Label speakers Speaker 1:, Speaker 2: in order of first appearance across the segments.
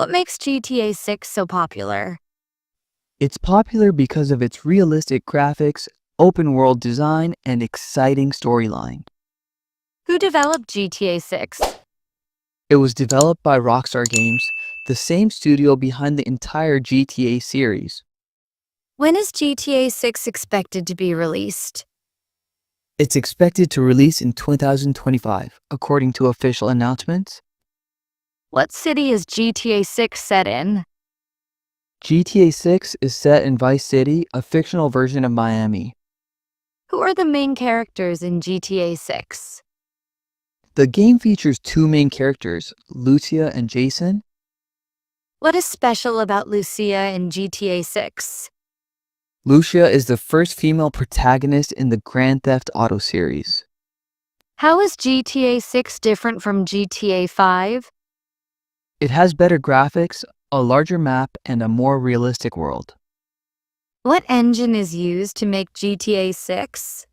Speaker 1: What makes GTA 6 so popular?
Speaker 2: It's popular because of its realistic graphics, open world design, and exciting storyline.
Speaker 1: Who developed GTA 6?
Speaker 2: It was developed by Rockstar Games, the same studio behind the entire GTA series.
Speaker 1: When is GTA 6 expected to be released?
Speaker 2: It's expected to release in 2025, according to official announcements.
Speaker 1: What city is GTA 6 set in?
Speaker 2: GTA 6 is set in Vice City, a fictional version of Miami.
Speaker 1: Who are the main characters in GTA 6?
Speaker 2: The game features two main characters, Lucia and Jason.
Speaker 1: What is special about Lucia in GTA 6?
Speaker 2: Lucia is the first female protagonist in the Grand Theft Auto series.
Speaker 1: How is GTA 6 different from GTA 5?
Speaker 2: It has better graphics, a larger map, and a more realistic world.
Speaker 1: What engine is used to make GTA 6?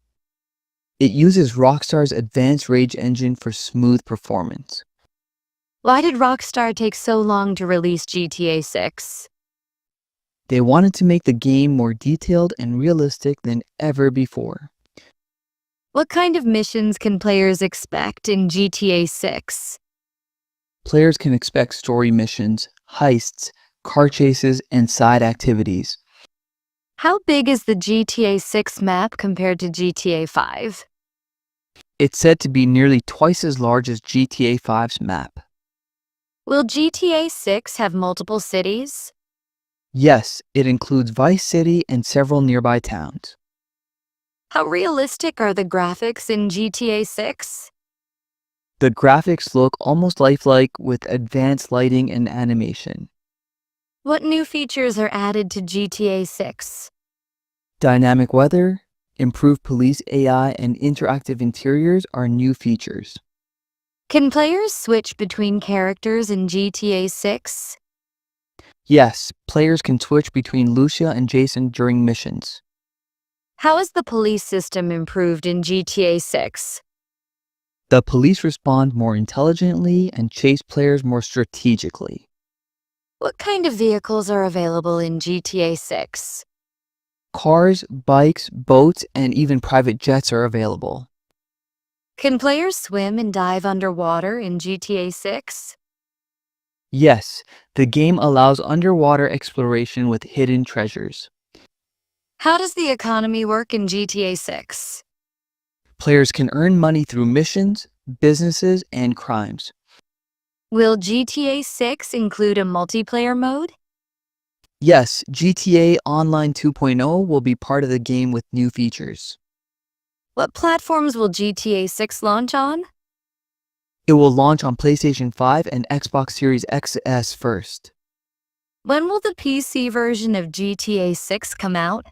Speaker 2: It uses Rockstar's Advanced Rage engine for smooth performance.
Speaker 1: Why did Rockstar take so long to release GTA 6?
Speaker 2: They wanted to make the game more detailed and realistic than ever before.
Speaker 1: What kind of missions can players expect in GTA 6?
Speaker 2: Players can expect story missions, heists, car chases, and side activities.
Speaker 1: How big is the GTA 6 map compared to GTA 5?
Speaker 2: It's said to be nearly twice as large as GTA 5's map.
Speaker 1: Will GTA 6 have multiple cities?
Speaker 2: Yes, it includes Vice City and several nearby towns.
Speaker 1: How realistic are the graphics in GTA 6?
Speaker 2: The graphics look almost lifelike with advanced lighting and animation.
Speaker 1: What new features are added to GTA 6?
Speaker 2: Dynamic weather, improved police AI, and interactive interiors are new features.
Speaker 1: Can players switch between characters in GTA 6?
Speaker 2: Yes, players can switch between Lucia and Jason during missions.
Speaker 1: How is the police system improved in GTA 6?
Speaker 2: The police respond more intelligently and chase players more strategically.
Speaker 1: What kind of vehicles are available in GTA 6?
Speaker 2: Cars, bikes, boats, and even private jets are available.
Speaker 1: Can players swim and dive underwater in GTA 6?
Speaker 2: Yes, the game allows underwater exploration with hidden treasures.
Speaker 1: How does the economy work in GTA 6?
Speaker 2: Players can earn money through missions, businesses, and crimes.
Speaker 1: Will GTA 6 include a multiplayer mode?
Speaker 2: Yes, GTA Online 2.0 will be part of the game with new features.
Speaker 1: What platforms will GTA 6 launch on?
Speaker 2: It will launch on PlayStation 5 and Xbox Series XS first.
Speaker 1: When will the PC version of GTA 6 come out?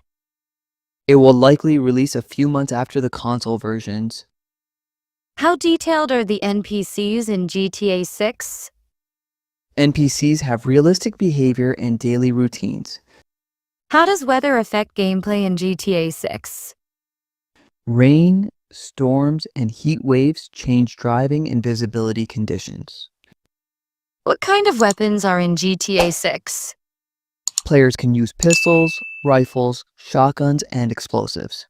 Speaker 2: It will likely release a few months after the console versions.
Speaker 1: How detailed are the NPCs in GTA 6?
Speaker 2: NPCs have realistic behavior and daily routines.
Speaker 1: How does weather affect gameplay in GTA 6?
Speaker 2: Rain, storms, and heat waves change driving and visibility conditions.
Speaker 1: What kind of weapons are in GTA 6?
Speaker 2: Players can use pistols, rifles, shotguns, and explosives.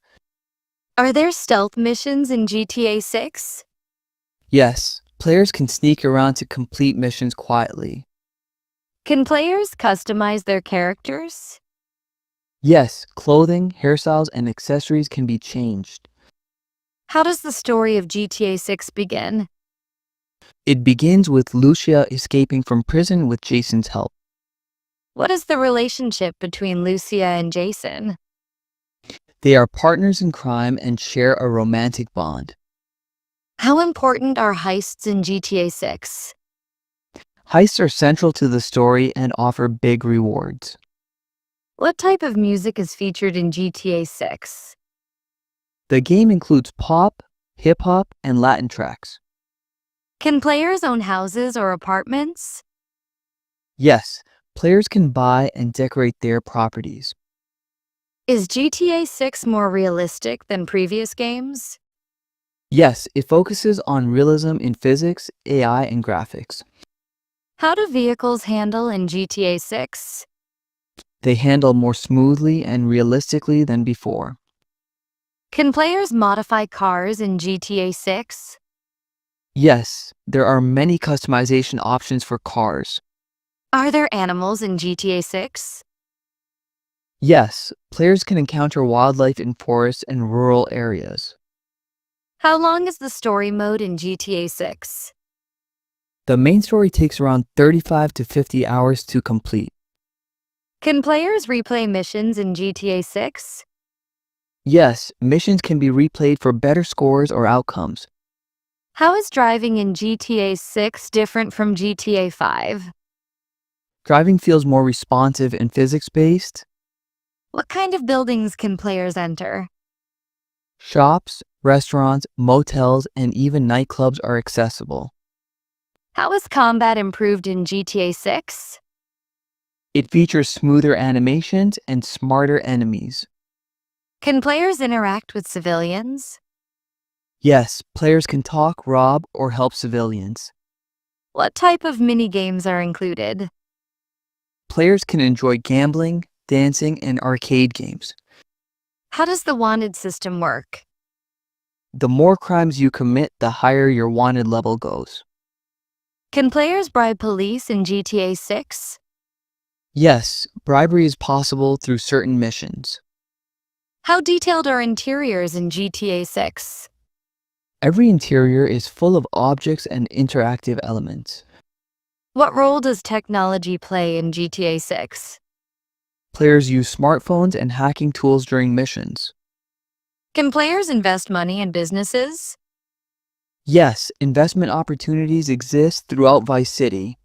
Speaker 1: Are there stealth missions in GTA 6?
Speaker 2: Yes, players can sneak around to complete missions quietly.
Speaker 1: Can players customize their characters?
Speaker 2: Yes, clothing, hairstyles, and accessories can be changed.
Speaker 1: How does the story of GTA 6 begin?
Speaker 2: It begins with Lucia escaping from prison with Jason's help.
Speaker 1: What is the relationship between Lucia and Jason?
Speaker 2: They are partners in crime and share a romantic bond.
Speaker 1: How important are heists in GTA 6?
Speaker 2: Heists are central to the story and offer big rewards.
Speaker 1: What type of music is featured in GTA 6?
Speaker 2: The game includes pop, hip-hop, and Latin tracks.
Speaker 1: Can players own houses or apartments?
Speaker 2: Yes, players can buy and decorate their properties.
Speaker 1: Is GTA 6 more realistic than previous games?
Speaker 2: Yes, it focuses on realism in physics, AI, and graphics.
Speaker 1: How do vehicles handle in GTA 6?
Speaker 2: They handle more smoothly and realistically than before.
Speaker 1: Can players modify cars in GTA 6?
Speaker 2: Yes, there are many customization options for cars.
Speaker 1: Are there animals in GTA 6?
Speaker 2: Yes, players can encounter wildlife in forests and rural areas.
Speaker 1: How long is the story mode in GTA 6?
Speaker 2: The main story takes around 35 to 50 hours to complete.
Speaker 1: Can players replay missions in GTA 6?
Speaker 2: Yes, missions can be replayed for better scores or outcomes.
Speaker 1: How is driving in GTA 6 different from GTA 5?
Speaker 2: Driving feels more responsive and physics-based.
Speaker 1: What kind of buildings can players enter?
Speaker 2: Shops, restaurants, motels, and even nightclubs are accessible.
Speaker 1: How is combat improved in GTA 6?
Speaker 2: It features smoother animations and smarter enemies.
Speaker 1: Can players interact with civilians?
Speaker 2: Yes, players can talk, rob, or help civilians.
Speaker 1: What type of mini-games are included?
Speaker 2: Players can enjoy gambling, dancing, and arcade games.
Speaker 1: How does the wanted system work?
Speaker 2: The more crimes you commit, the higher your wanted level goes.
Speaker 1: Can players bribe police in GTA 6?
Speaker 2: Yes, bribery is possible through certain missions.
Speaker 1: How detailed are interiors in GTA 6?
Speaker 2: Every interior is full of objects and interactive elements.
Speaker 1: What role does technology play in GTA 6?
Speaker 2: Players use smartphones and hacking tools during missions.
Speaker 1: Can players invest money in businesses?
Speaker 2: Yes, investment opportunities exist throughout Vice City.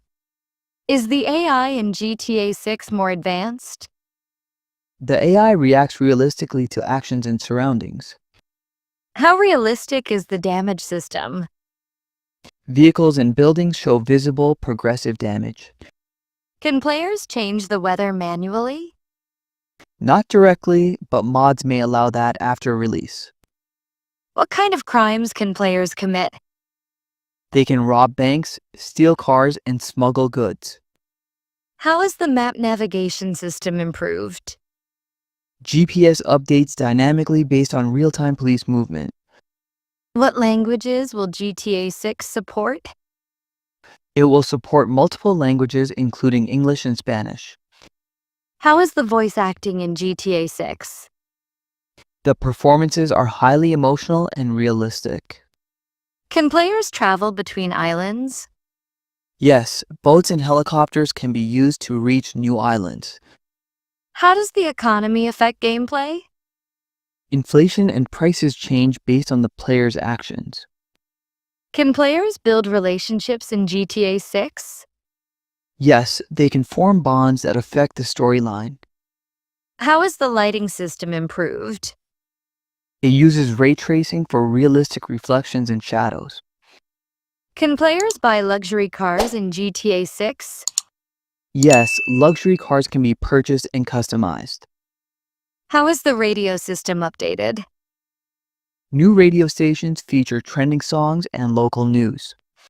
Speaker 1: Is the AI in GTA 6 more advanced?
Speaker 2: The AI reacts realistically to actions and surroundings.
Speaker 1: How realistic is the damage system?
Speaker 2: Vehicles and buildings show visible, progressive damage.
Speaker 1: Can players change the weather manually?
Speaker 2: Not directly, but mods may allow that after release.
Speaker 1: What kind of crimes can players commit?
Speaker 2: They can rob banks, steal cars, and smuggle goods.
Speaker 1: How is the map navigation system improved?
Speaker 2: GPS updates dynamically based on real-time police movement.
Speaker 1: What languages will GTA 6 support?
Speaker 2: It will support multiple languages, including English and Spanish.
Speaker 1: How is the voice acting in GTA 6?
Speaker 2: The performances are highly emotional and realistic.
Speaker 1: Can players travel between islands?
Speaker 2: Yes, boats and helicopters can be used to reach new islands.
Speaker 1: How does the economy affect gameplay?
Speaker 2: Inflation and prices change based on the player's actions.
Speaker 1: Can players build relationships in GTA 6?
Speaker 2: Yes, they can form bonds that affect the storyline.
Speaker 1: How is the lighting system improved?
Speaker 2: It uses ray tracing for realistic reflections and shadows.
Speaker 1: Can players buy luxury cars in GTA 6?
Speaker 2: Yes, luxury cars can be purchased and customized.
Speaker 1: How is the radio system updated?
Speaker 2: New radio stations feature trending songs and local news.